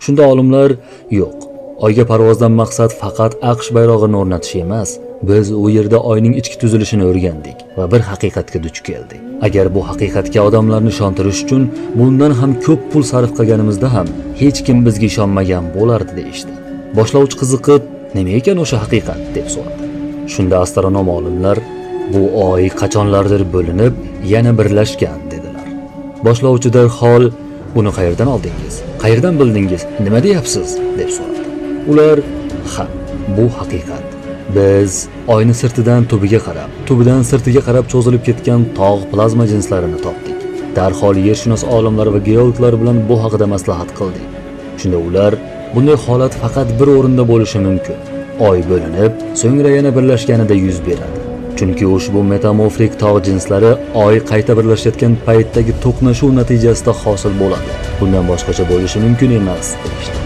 Shunda olimlar yo'q. Oyga parvozdan maqsad faqat AQSh bayrog'ini o'rnatish emas. Biz u yerda oyning ichki tuzilishini o'rgandik va bir haqiqatga duch keldik. Agar bu haqiqatga odamlarni ishontirish uchun bundan ham ko'p pul sarf qilganimizda ham hech kim bizga ishonmagan bo'lardi deyishdi. Boshlovchi qiziqib, nima ekan o'sha haqiqat deb so'radi. Shunda astronom olimlar bu oy qachonlardir bo'linib, yana birlashgan dedilar. Boshlovchi darhol buni qayerdan oldingiz? Qayerdan bildingiz? Nima deyapsiz? deb so'radi. Ular ha, bu haqiqat. Biz oyni sirtidan tubiga qarab, tubidan sirtiga qarab cho'zilib ketgan tog' plazma jinslarini topdik. Darhol yershunos olimlar va geologlar bilan bu haqida maslahat qildik. Shunda ular bunday holat faqat bir o'rinda bo'lishi mumkin. Oy bo'linib, so'ngra yana birlashganida yuz beradi. Chunki ushbu metamorfik tog' jinslari oy qayta birlashayotgan paytdagi to'qnashuv natijasida hosil bo'ladi. Bundan boshqacha bo'lishi mumkin emas, deyishdi.